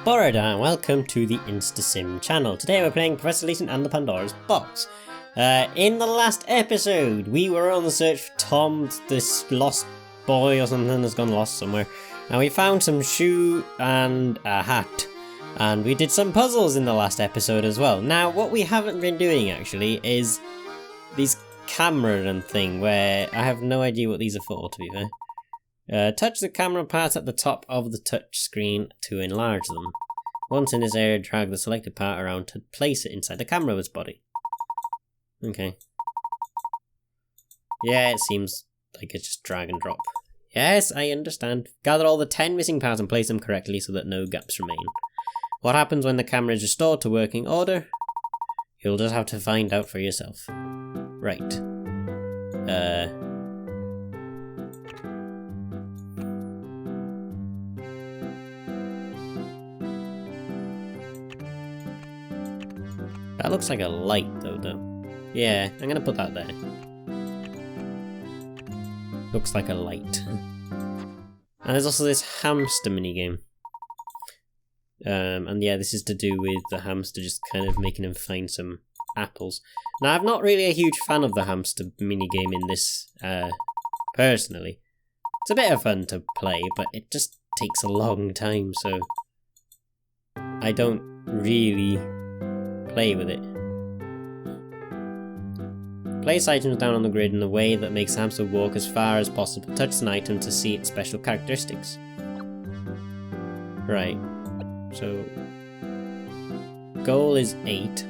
Pandora and welcome to the InstaSim channel. Today we're playing Professor Layton and the Pandora's Box. In the last episode we were on the search for Tom, this lost boy or something that's gone lost somewhere. And we found some shoe and a hat. And we did some puzzles in the last episode as well. Now what we haven't been doing actually is these camera and thing where I have no idea what these are for, to be fair. Touch the camera part at the top of the touch screen to enlarge them. Once in this area, drag the selected part around to place it inside the camera's body. Okay. Yeah, it seems like it's just drag and drop. Yes, I understand. Gather all the 10 missing parts and place them correctly so that no gaps remain. What happens when the camera is restored to working order? You'll just have to find out for yourself. Right. That looks like a light though. Yeah, I'm gonna put that there. Looks like a light. And there's also this hamster minigame. And yeah, this is to do with the hamster just kind of making him find some apples. Now, I'm not really a huge fan of the hamster minigame in this, personally. It's a bit of fun to play, but it just takes a long time, so I don't really play with it. Place items down on the grid in a way that makes the hamster walk as far as possible. Touch an item to see its special characteristics. Right. So, goal is 8.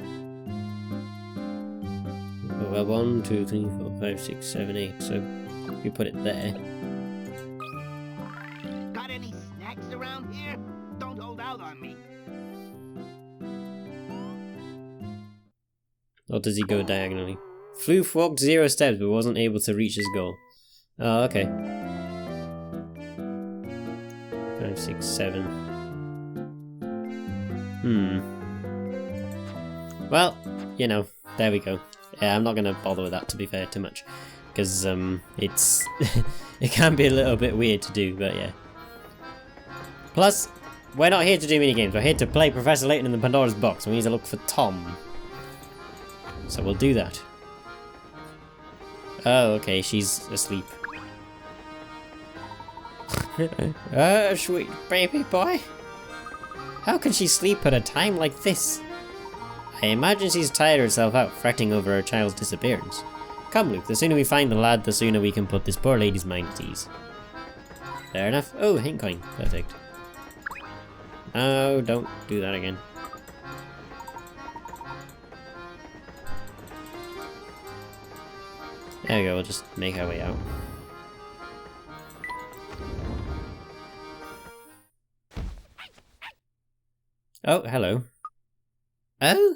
Well, 1, 2, 3, 4, 5, 6, 7, 8. So, we put it there. Got any snacks around here? Don't hold out on me. Or does he go diagonally? Floof walked 0 steps but wasn't able to reach his goal. Oh, okay. 5, 6, 7. Well, you know, there we go. Yeah, I'm not gonna bother with that, to be fair, too much. Because, it's... it can be a little bit weird to do, but yeah. Plus, we're not here to do minigames, we're here to play Professor Layton in the Pandora's Box, and we need to look for Tom. So we'll do that. Oh, okay, she's asleep. Sweet baby boy. How can she sleep at a time like this? I imagine she's tired herself out fretting over her child's disappearance. Come, Luke, the sooner we find the lad, the sooner we can put this poor lady's mind at ease. Fair enough. Oh, hint coin. Perfect. Oh, don't do that again. There we go, we'll just make our way out. Oh, hello. Oh?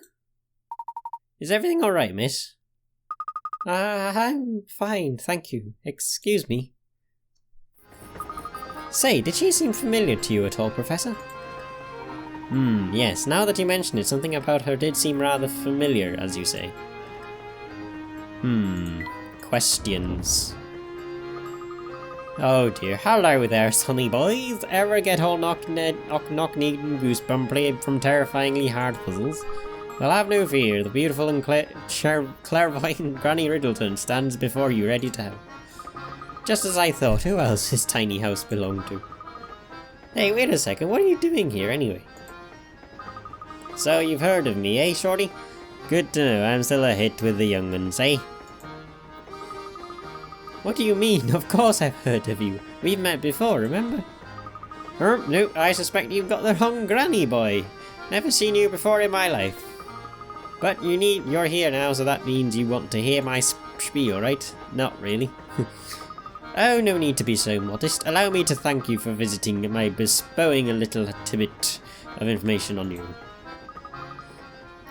Is everything alright, miss? I'm fine, thank you. Excuse me. Say, did she seem familiar to you at all, Professor? Yes, now that you mention it, something about her did seem rather familiar, as you say. Questions. Oh dear, hello there, sonny boys. Ever get all knock-kneed and goosebumpy from terrifyingly hard puzzles? Well, have no fear, the beautiful and clairvoyant Granny Riddleton stands before you ready to help. Just as I thought, who else his tiny house belonged to? Hey, wait a second, what are you doing here anyway? So, you've heard of me, eh, shorty? Good to know, I'm still a hit with the young ones, eh? What do you mean? Of course I've heard of you. We've met before, remember? No, I suspect you've got the wrong granny, boy. Never seen you before in my life. But you're here now, so that means you want to hear my spiel, right? Not really. Oh, no need to be so modest. Allow me to thank you for visiting by bestowing a little tidbit of information on you.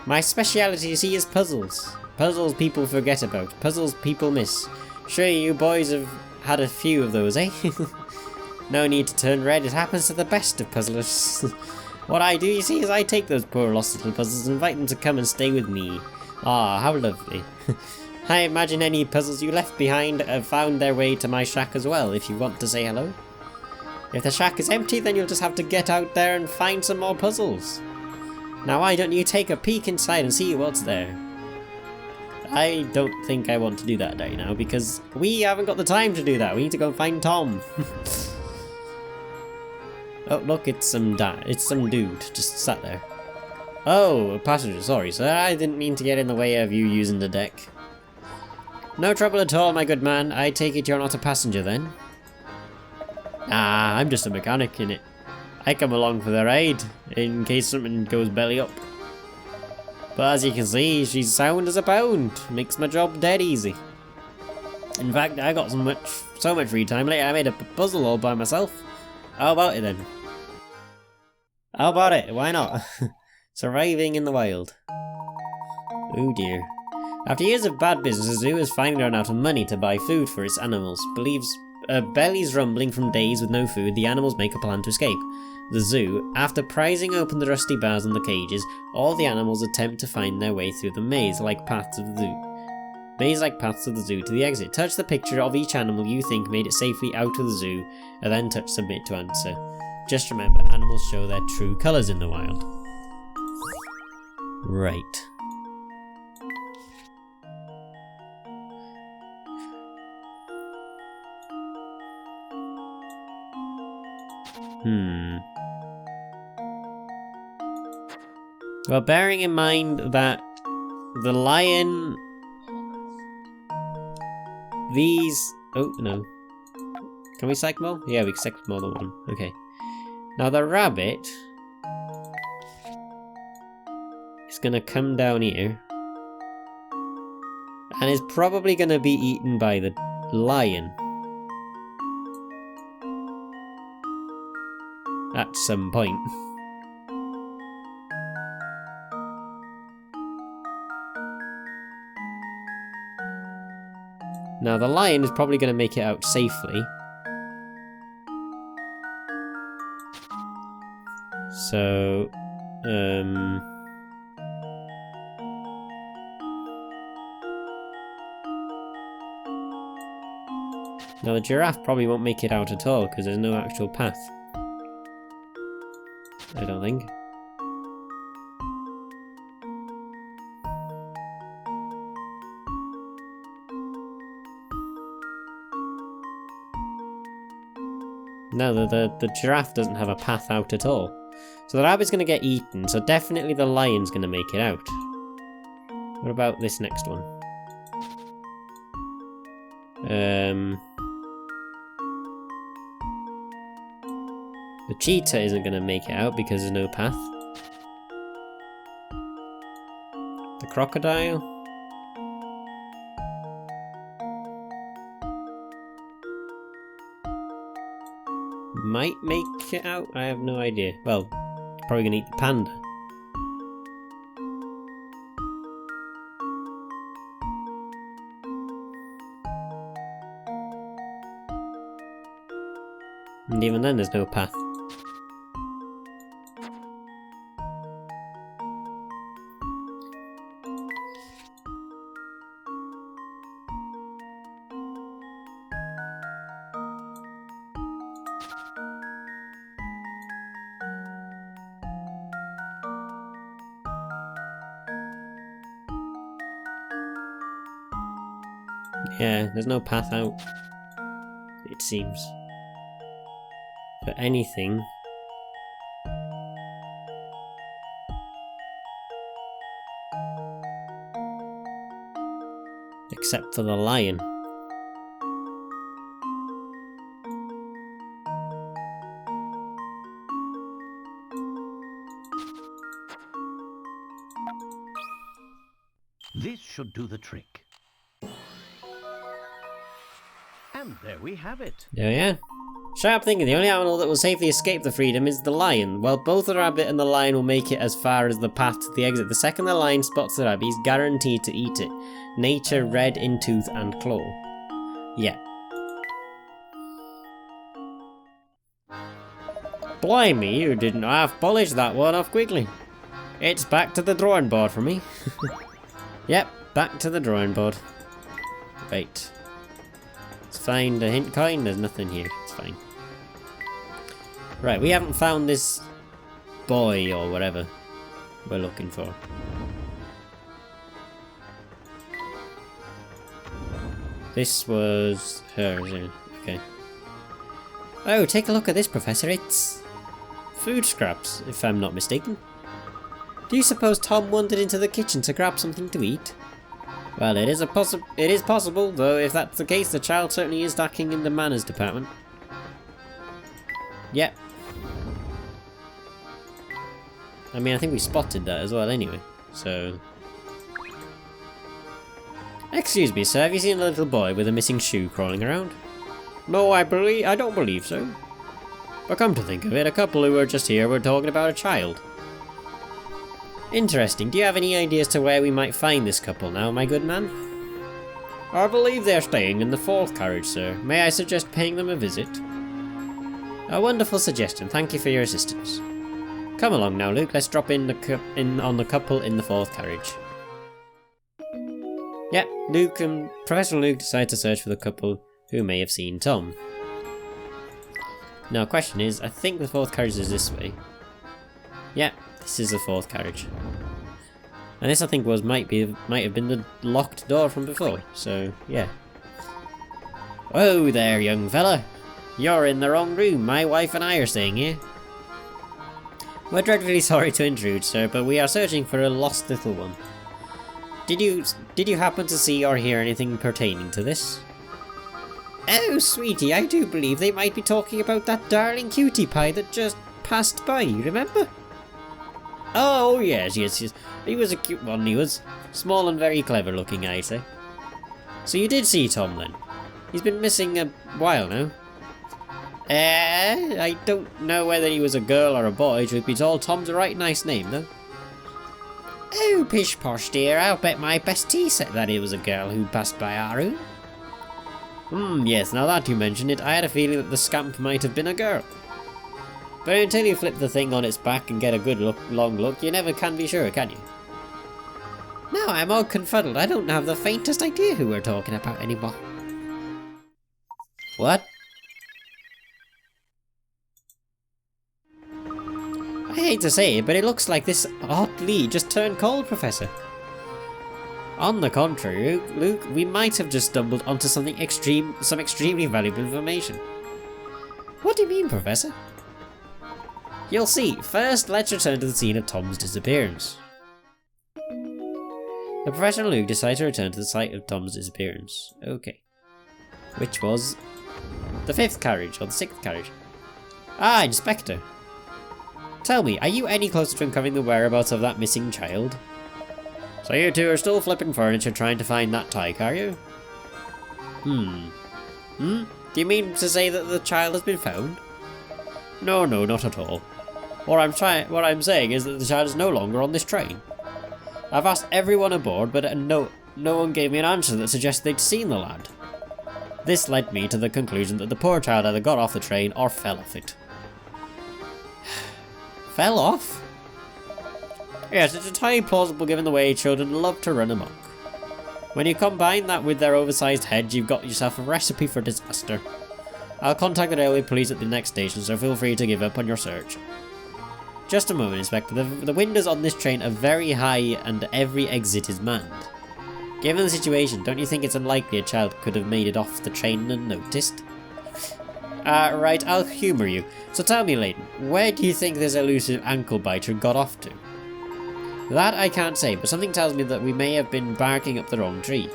My speciality, you see, is puzzles. Puzzles people forget about. Puzzles people miss. Sure, you boys have had a few of those, eh? No need to turn red, it happens to the best of puzzlers. What I do, you see, is I take those poor lost little puzzles and invite them to come and stay with me. Ah, how lovely. I imagine any puzzles you left behind have found their way to my shack as well, if you want to say hello. If the shack is empty, then you'll just have to get out there and find some more puzzles. Now why don't you take a peek inside and see what's there? I don't think I want to do that right now because we haven't got the time to do that. We need to go find Tom. Oh look, it's some dude just sat there. Oh, a passenger, sorry sir, I didn't mean to get in the way of you using the deck. No trouble at all, my good man. I take it you're not a passenger then? Ah, I'm just a mechanic in it. I come along for the ride, in case something goes belly up. But as you can see, she's sound as a pound. Makes my job dead easy. In fact, I got so much free time later, I made a puzzle all by myself. How about it then? How about it? Why not? Surviving in the wild. Oh dear. After years of bad business, the zoo has finally run out of money to buy food for its animals. Believes bellies rumbling from days with no food, the animals make a plan to escape. The zoo, after prizing open the rusty bars on the cages, all the animals attempt to find their way through the maze-like paths of the zoo. Maze-like paths of the zoo to the exit. Touch the picture of each animal you think made it safely out of the zoo, and then touch submit to answer. Just remember, animals show their true colours in the wild. Right. Well, bearing in mind that the lion... These... Oh, no. Can we select more? Yeah, we can select more than one. Okay. Now the rabbit... is gonna come down here. And is probably gonna be eaten by the lion. At some point. Now the lion is probably going to make it out safely. So, now the giraffe probably won't make it out at all because there's no actual path. I don't think. No, the giraffe doesn't have a path out at all. So the rabbit's going to get eaten, so definitely the lion's going to make it out. What about this next one? The cheetah isn't going to make it out because there's no path. The crocodile? Might make it out? I have no idea. Well, probably going to eat the panda. And even then there's no path. Yeah, there's no path out, it seems. For anything. Except for the lion. This should do the trick. And there we have it. There we are. Sharp thinking, the only animal that will safely escape the freedom is the lion. Well, both the rabbit and the lion will make it as far as the path to the exit. The second the lion spots the rabbit, he's guaranteed to eat it. Nature, red in tooth and claw. Yeah. Blimey, you didn't half polish that one off quickly. It's back to the drawing board for me. Yep, back to the drawing board. Right. Let's find a hint coin. There's nothing here. It's fine. Right, we haven't found this boy or whatever we're looking for. This was her, isn't it? Okay. Oh, take a look at this, Professor. It's food scraps, if I'm not mistaken. Do you suppose Tom wandered into the kitchen to grab something to eat? Well, it is possible, though if that's the case, the child certainly is lacking in the manners department. Yep. I mean, I think we spotted that as well anyway, so... Excuse me, sir, have you seen a little boy with a missing shoe crawling around? No, I don't believe so. But come to think of it, a couple who were just here were talking about a child. Interesting. Do you have any ideas to where we might find this couple now, my good man? I believe they're staying in the 4th carriage, sir. May I suggest paying them a visit? A wonderful suggestion. Thank you for your assistance. Come along now, Luke. Let's drop in on the couple in the 4th carriage. Yep, Professor Luke decide to search for the couple who may have seen Tom. Now, question is, I think the 4th carriage is this way. Yep, this is the 4th carriage. And this, I think, might have been the locked door from before, so, yeah. Whoa there, young fella! You're in the wrong room. My wife and I are staying here. We're dreadfully sorry to intrude, sir, but we are searching for a lost little one. Did you happen to see or hear anything pertaining to this? Oh, sweetie, I do believe they might be talking about that darling cutie pie that just passed by, remember? Oh, yes. He was a cute one, he was. Small and very clever looking, I say. So you did see Tom, then? He's been missing a while now. I don't know whether he was a girl or a boy, truth be told. Tom's a right nice name, though. Oh, pish posh, dear. I'll bet my bestie said that it was a girl who passed by our room. Yes, now that you mention it, I had a feeling that the scamp might have been a girl. But until you flip the thing on its back and get a good long look, you never can be sure, can you? Now I'm all confuddled. I don't have the faintest idea who we're talking about anymore. What? I hate to say it, but it looks like this hot lead just turned cold, Professor. On the contrary, Luke, we might have just stumbled onto some extremely valuable information. What do you mean, Professor? You'll see. First, let's return to the scene of Tom's disappearance. The Professor and Luke decide to return to the site of Tom's disappearance. Okay. Which was the 5th carriage, or the 6th carriage. Ah, Inspector. Tell me, are you any closer to uncovering the whereabouts of that missing child? So you two are still flipping furniture trying to find that tyke, are you? Do you mean to say that the child has been found? No, not at all. What I'm saying is that the child is no longer on this train. I've asked everyone aboard, but no one gave me an answer that suggests they'd seen the lad. This led me to the conclusion that the poor child either got off the train or fell off it. Fell off? Yes, it's entirely plausible given the way children love to run amok. When you combine that with their oversized heads, you've got yourself a recipe for disaster. I'll contact the railway police at the next station, so feel free to give up on your search. Just a moment, Inspector. The windows on this train are very high and every exit is manned. Given the situation, don't you think it's unlikely a child could have made it off the train unnoticed? Right, I'll humour you. So tell me, Layton, where do you think this elusive ankle biter got off to? That I can't say, but something tells me that we may have been barking up the wrong tree.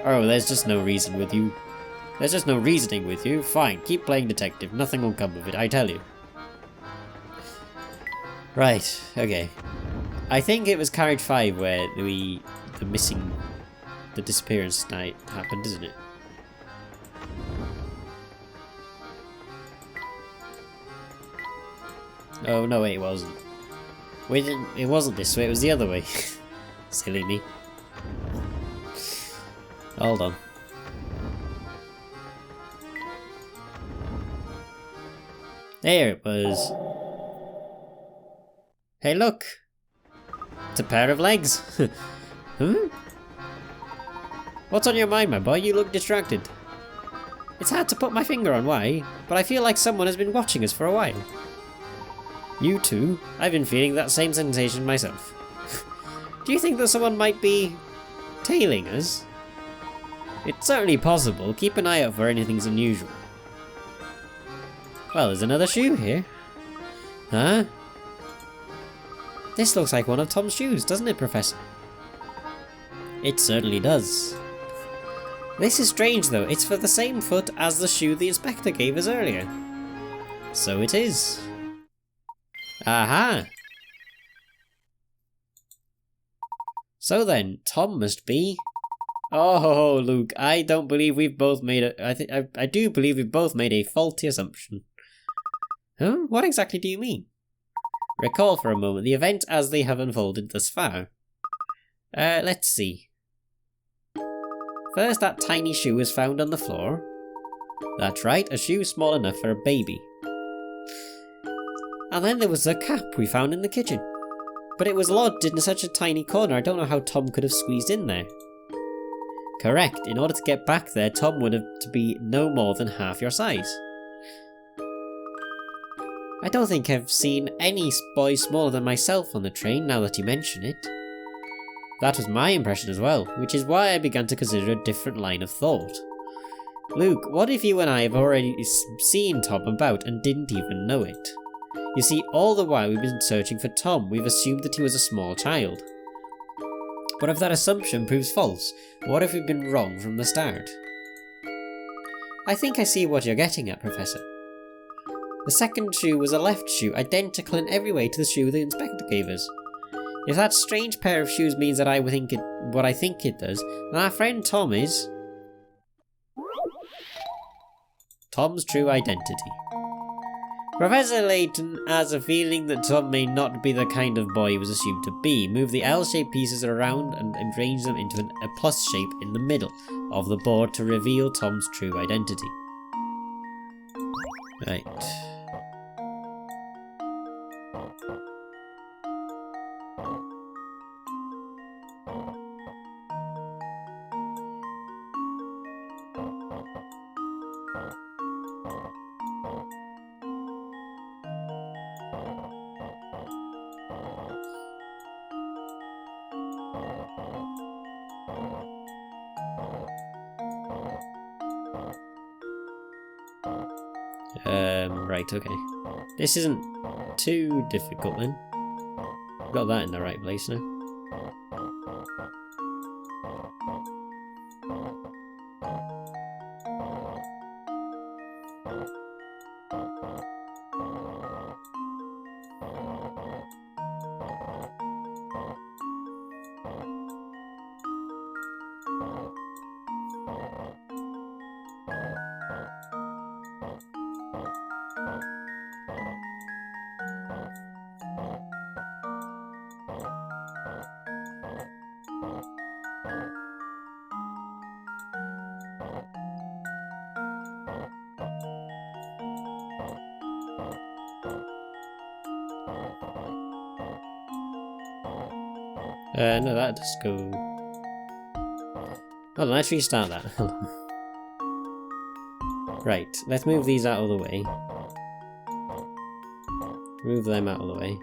Oh, there's just no reason with you. There's just no reasoning with you. Fine, keep playing detective. Nothing will come of it, I tell you. Right, okay. I think it was carriage 5 where the disappearance night happened, isn't it? Oh, no, wait, it wasn't. It wasn't this way, it was the other way. Silly me. Hold on. There it was. Hey, look! It's a pair of legs. What's on your mind, my boy? You look distracted. It's hard to put my finger on why, but I feel like someone has been watching us for a while. You too? I've been feeling that same sensation myself. Do you think that someone might be tailing us? It's certainly possible. Keep an eye out for anything unusual. Well, there's another shoe here. Huh? This looks like one of Tom's shoes, doesn't it, Professor? It certainly does. This is strange though, it's for the same foot as the shoe the inspector gave us earlier. So it is. Aha! So then, Tom must be... Oh, Luke, I don't believe we've both made a... I do believe we've both made a faulty assumption. Huh? What exactly do you mean? Recall for a moment the events as they have unfolded thus far. Let's see. First, that tiny shoe was found on the floor. That's right, a shoe small enough for a baby. And then there was the cap we found in the kitchen. But it was lodged in such a tiny corner, I don't know how Tom could have squeezed in there. Correct, in order to get back there, Tom would have to be no more than half your size. I don't think I've seen any boy smaller than myself on the train, now that you mention it. That was my impression as well, which is why I began to consider a different line of thought. Luke, what if you and I have already seen Tom about and didn't even know it? You see, all the while we've been searching for Tom, we've assumed that he was a small child. But if that assumption proves false, what if we've been wrong from the start? I think I see what you're getting at, Professor. The second shoe was a left shoe, identical in every way to the shoe the inspector gave us. If that strange pair of shoes means that what I think it does, then our friend Tom is... Tom's true identity. Professor Layton has a feeling that Tom may not be the kind of boy he was assumed to be. Move the L-shaped pieces around and arrange them into a plus shape in the middle of the board to reveal Tom's true identity. Right. Right, okay. This isn't too difficult then. Got that in the right place now. No, that just go... Hold on, let's restart that. Hold on. Right, let's move these out of the way. Move them out of the way.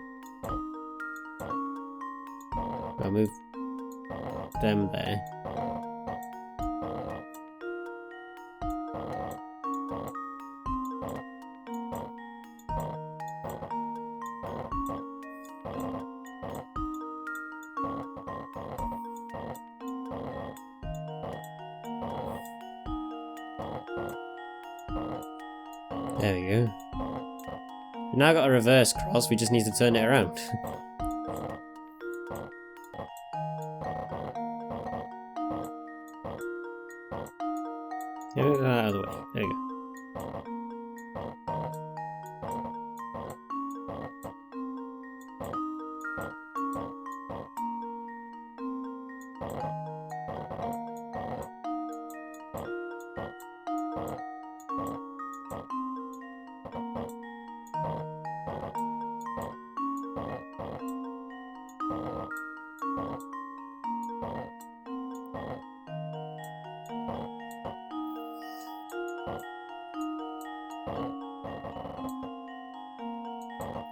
I'll move them there. There we go. We've now got a reverse cross, we just need to turn it around. Yeah, move that out of the way. There we go.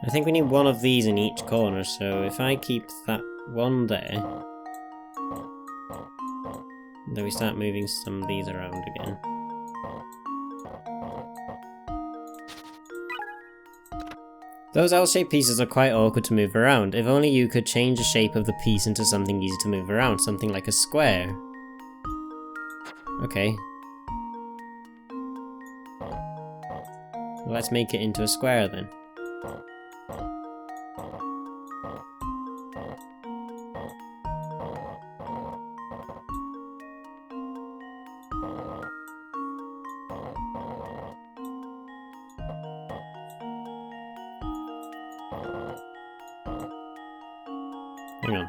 I think we need one of these in each corner, so if I keep that one there, then we start moving some of these around again. Those L-shaped pieces are quite awkward to move around. If only you could change the shape of the piece into something easy to move around, something like a square. Okay. Let's make it into a square then. Hang on.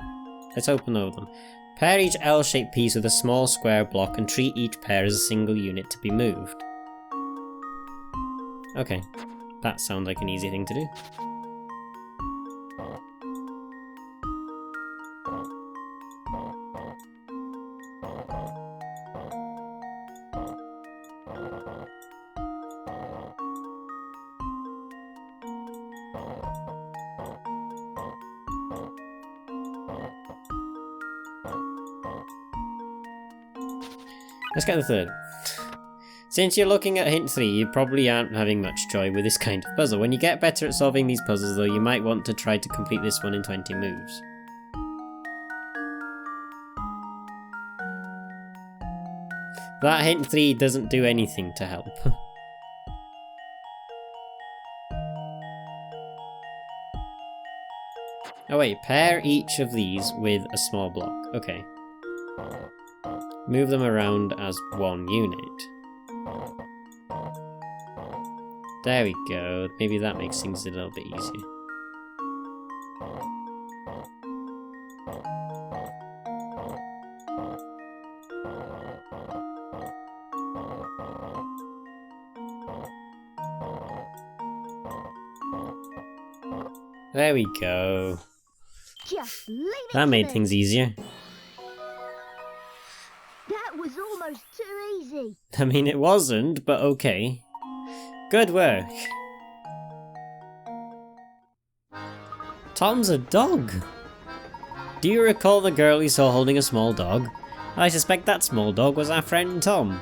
Let's open all of them. Pair each L-shaped piece with a small square block and treat each pair as a single unit to be moved. Okay. That sounds like an easy thing to do. Let's get the third. Since you're looking at hint 3, you probably aren't having much joy with this kind of puzzle. When you get better at solving these puzzles though, you might want to try to complete this one in 20 moves. That hint 3 doesn't do anything to help. Oh wait, pair each of these with a small block. Okay. Move them around as one unit. There we go. Maybe that makes things a little bit easier. There we go. Just leave it That to made me. things easier. That was almost too easy. I mean, it wasn't, but okay. Good work. Tom's a dog. Do you recall the girl you saw holding a small dog? I suspect that small dog was our friend Tom.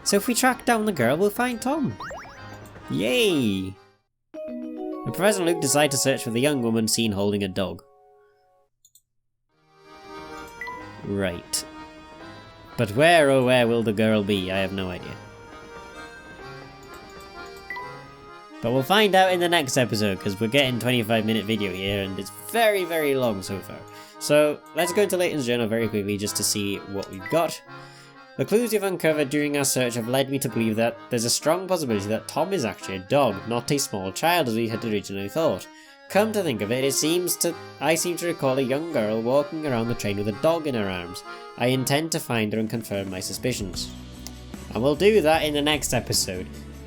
So if we track down the girl, we'll find Tom. Yay! The Professor and Luke decide to search for the young woman seen holding a dog. Right. But where, oh where will the girl be? I have no idea. But we'll find out in the next episode, because we're getting 25-minute video here, and it's very, very long so far. So, let's go into Layton's journal very quickly, just to see what we've got. The clues we've uncovered during our search have led me to believe that there's a strong possibility that Tom is actually a dog, not a small child as we had originally thought. Come to think of it, I seem to recall a young girl walking around the train with a dog in her arms. I intend to find her and confirm my suspicions. And we'll do that in the next episode.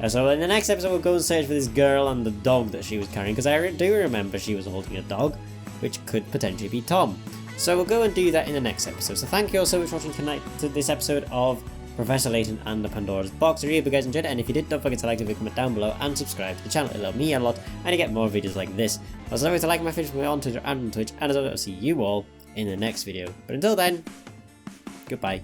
So in the next episode we'll go and search for this girl and the dog that she was carrying, because I do remember she was holding a dog, which could potentially be Tom. So we'll go and do that in the next episode. So thank you all so much for watching tonight to this episode of Professor Layton and the Pandora's Box. I really hope you guys enjoyed it, and if you did, don't forget to like, leave a comment down below, and subscribe to the channel. It'll help me a lot, and you get more videos like this. Also, don't forget to like my videos from on Twitter and on Twitch, and as always, I'll see you all in the next video. But until then, goodbye.